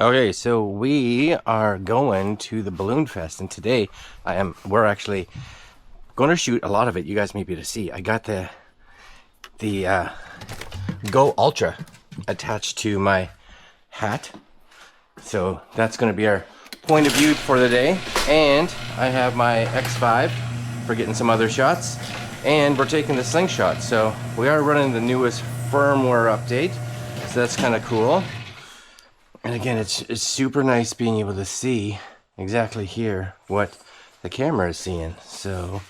Okay, so we are going to the Balloon Fest, and today we're actually going to shoot a lot of it. You guys may be able to see. I got the Go Ultra attached to my hat, so that's going to be our point of view for the day. And I have my X5 for getting some other shots, and we're taking the slingshot. So we are running the newest firmware update, so that's kind of cool. And again, it's super nice being able to see exactly here what the camera is seeing. So,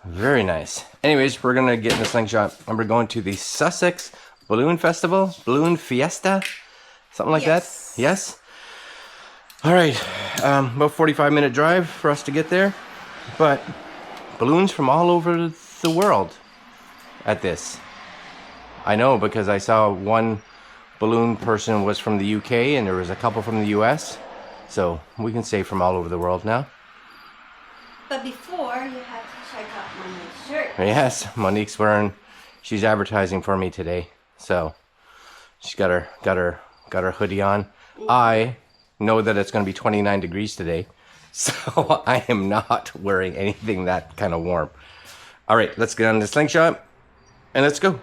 very nice. Anyways, we're going to get in the slingshot and we're going to the Sussex Balloon Festival, Balloon Fiesta, something like that. Yes? All right, about 45-minute drive for us to get there. But balloons from all over the world at this. I know because I saw one balloon person was from the UK and there was a couple from the US, so we can say from all over the world now. But before, you have to check out Monique's shirt. Yes, Monique's she's advertising for me today, so she's got her hoodie on. I know that it's going to be 29 degrees today, so I am not wearing anything that kind of warm. All right, let's get on the slingshot and let's go.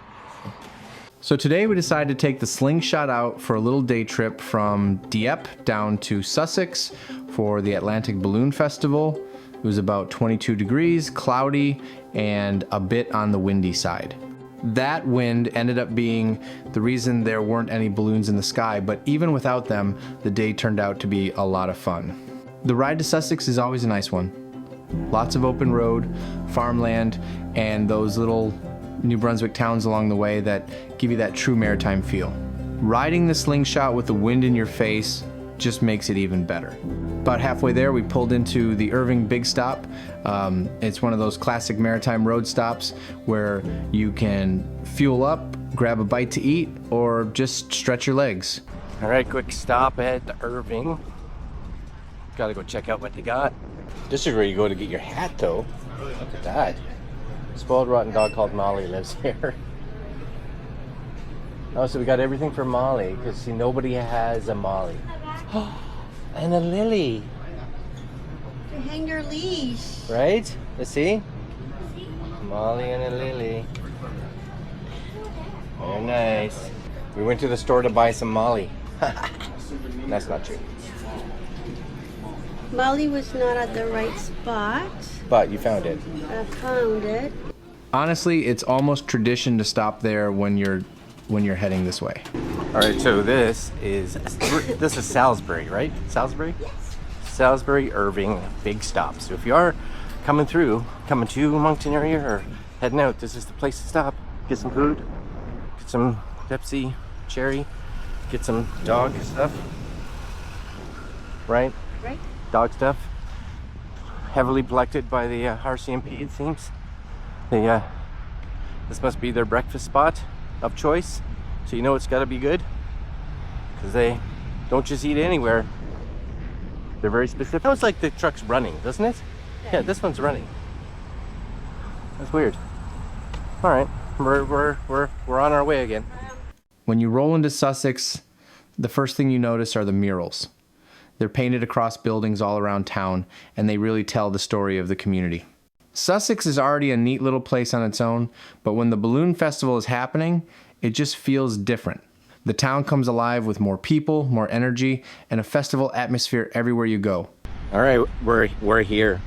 So today we decided to take the slingshot out for a little day trip from Dieppe down to Sussex for the Atlantic Balloon Festival. It was about 22 degrees, cloudy, and a bit on the windy side. That wind ended up being the reason there weren't any balloons in the sky, but even without them, the day turned out to be a lot of fun. The ride to Sussex is always a nice one. Lots of open road, farmland, and those little New Brunswick towns along the way that give you that true maritime feel. Riding the slingshot with the wind in your face just makes it even better. About halfway there, we pulled into the Irving Big Stop. It's one of those classic maritime road stops where you can fuel up, grab a bite to eat, or just stretch your legs. All right, quick stop at the Irving. Gotta go check out what they got. This is where you go to get your hat, though. Look at that. Spoiled rotten dog called Molly lives here. Oh, so we got everything for Molly, because see, nobody has a Molly. And a Lily. To hang your leash. Right? Let's see. Molly and a Lily. Very nice. We went to the store to buy some Molly. That's not true. Molly was not at the right spot. But you found it. I found it. Honestly, it's almost tradition to stop there when you're heading this way. All right, so this is Salisbury, right? Salisbury? Yes. Salisbury, Irving, big stop. So if you are coming to Moncton area or heading out, this is the place to stop. Get some food, get some Pepsi, cherry, get some dog stuff. Right? Right. Dog stuff. Heavily collected by the RCMP, it seems. This must be their breakfast spot of choice, so you know it's got to be good, because they don't just eat anywhere. They're very specific. Sounds like the truck's running, doesn't it? Yeah, this one's running. That's weird. All right, we're on our way again. When you roll into Sussex, the first thing you notice are the murals. They're painted across buildings all around town, and they really tell the story of the community. Sussex is already a neat little place on its own, but when the Balloon Festival is happening, it just feels different. The town comes alive with more people, more energy, and a festival atmosphere everywhere you go. All right, we're here.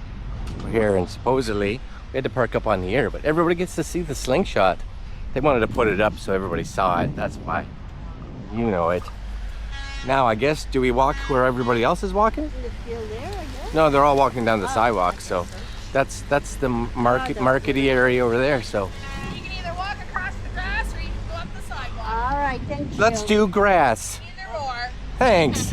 We're here, and supposedly we had to park up on the air, but everybody gets to see the slingshot. They wanted to put it up so everybody saw it. That's why. You know it. Now, I guess, do we walk where everybody else is walking? In the field there, I guess. No, they're all walking down the sidewalk, so that's the markety area over there. So You can either walk across the grass or you can go up the sidewalk. All right, thank you. let's do grass. Either or. Thanks.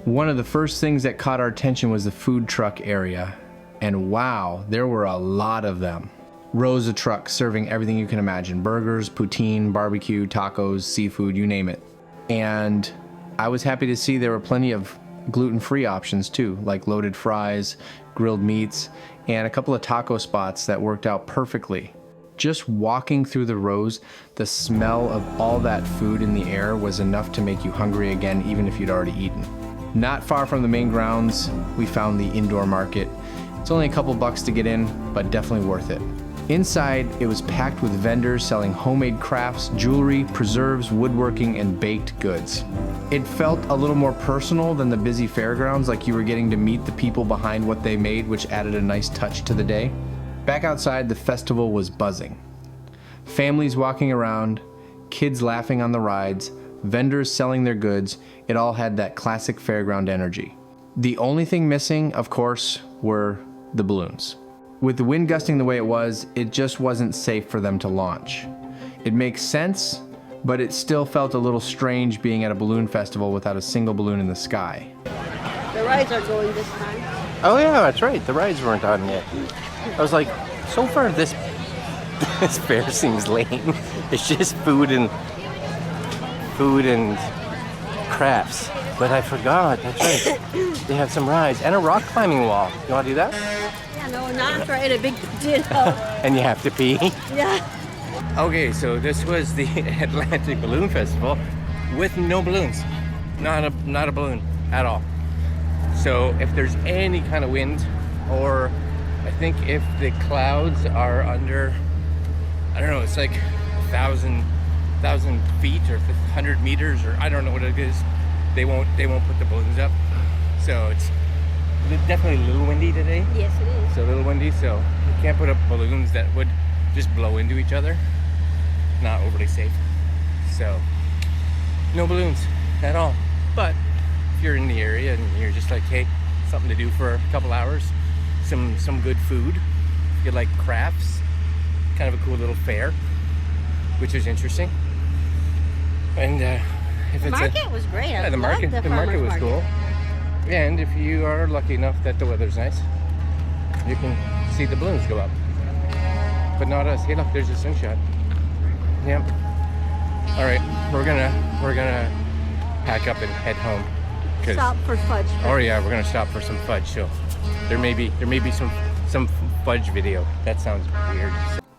One of the first things that caught our attention was the food truck area. And wow, there were a lot of them. Rows of trucks serving everything you can imagine. Burgers, poutine, barbecue, tacos, seafood, you name it. And I was happy to see there were plenty of gluten-free options too, like loaded fries, grilled meats, and a couple of taco spots that worked out perfectly. Just walking through the rows, the smell of all that food in the air was enough to make you hungry again, even if you'd already eaten. Not far from the main grounds, we found the indoor market. It's only a couple bucks to get in, but definitely worth it. Inside, it was packed with vendors selling homemade crafts, jewelry, preserves, woodworking, and baked goods. It felt a little more personal than the busy fairgrounds, like you were getting to meet the people behind what they made, which added a nice touch to the day. Back outside, the festival was buzzing. Families walking around, kids laughing on the rides, vendors selling their goods, it all had that classic fairground energy. The only thing missing, of course, were the balloons. With the wind gusting the way it was, it just wasn't safe for them to launch. It makes sense, but it still felt a little strange being at a balloon festival without a single balloon in the sky. The rides are going this time. Oh yeah, that's right. The rides weren't on yet. I was like, so far this fair seems lame. It's just food and crafts. But I forgot. That's right. They have some rides and a rock climbing wall. You want to do that? Yeah, no, not after I ate a big ditto. And you have to pee. Yeah. Okay, so this was the Atlantic Balloon Festival with no balloons. Not a balloon at all. So if there's any kind of wind, or I think if the clouds are under, I don't know, it's like 1,000 feet or 100 meters, or I don't know what it is, they won't put the balloons up. So it's definitely a little windy today. Yes, it is. So a little windy, so you can't put up balloons that would just blow into each other. Not overly safe. So no balloons at all. But if you're in the area and you're just like, hey, something to do for a couple hours, some good food, if you like crafts, kind of a cool little fair, which is interesting. And if The it's market was great. yeah, the market was cool. And if you are lucky enough that the weather's nice, you can see the balloons go up. But not us. Hey, look, there's a slingshot. Yep. All right, we're gonna pack up and head home. Stop for fudge. Oh yeah, we're gonna stop for some fudge. So there may be some fudge video. That sounds weird.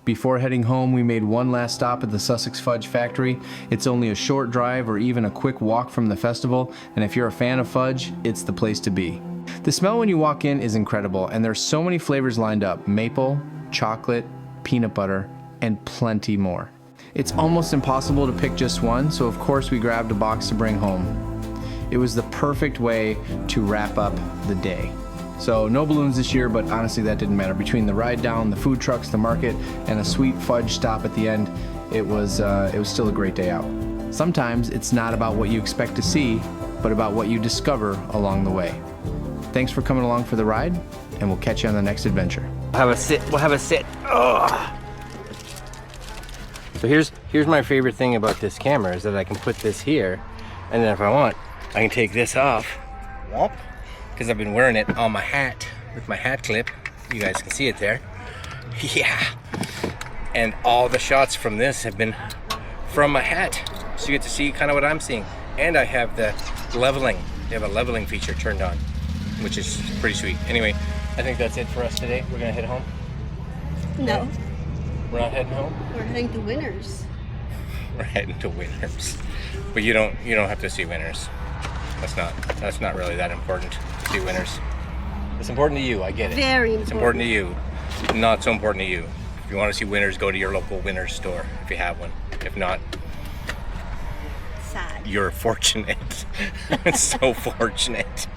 Before heading home, we made one last stop at the Sussex Fudge factory. It's only a short drive or even a quick walk from the festival, and if you're a fan of fudge, it's the place to be. The smell when you walk in is incredible, and there's so many flavors lined up: maple, chocolate, peanut butter, and plenty more. It's almost impossible to pick just one, so of course we grabbed a box to bring home. It was the perfect way to wrap up the day. So no balloons this year, but honestly that didn't matter. Between the ride down, the food trucks, the market, and a sweet fudge stop at the end, it was still a great day out. Sometimes it's not about what you expect to see, but about what you discover along the way. Thanks for coming along for the ride, and we'll catch you on the next adventure. We'll have a sit. Ugh. So here's my favorite thing about this camera is that I can put this here, and then if I want, I can take this off. Whoop. Because I've been wearing it on my hat with my hat clip. You guys can see it there. Yeah. And all the shots from this have been from my hat. So you get to see kind of what I'm seeing. And I have the leveling. They have a leveling feature turned on, which is pretty sweet. Anyway, I think that's it for us today. We're gonna head home. No, We're not heading home. we're heading to Winners. We're heading to Winners. But you don't have to see Winners. That's not really that important to see Winners. It's important to you, I get it. Very important. It's important to you. Not so important to you. If you want to see Winners, go to your local Winners store if you have one. If not, Sad. you're fortunate. It's so fortunate.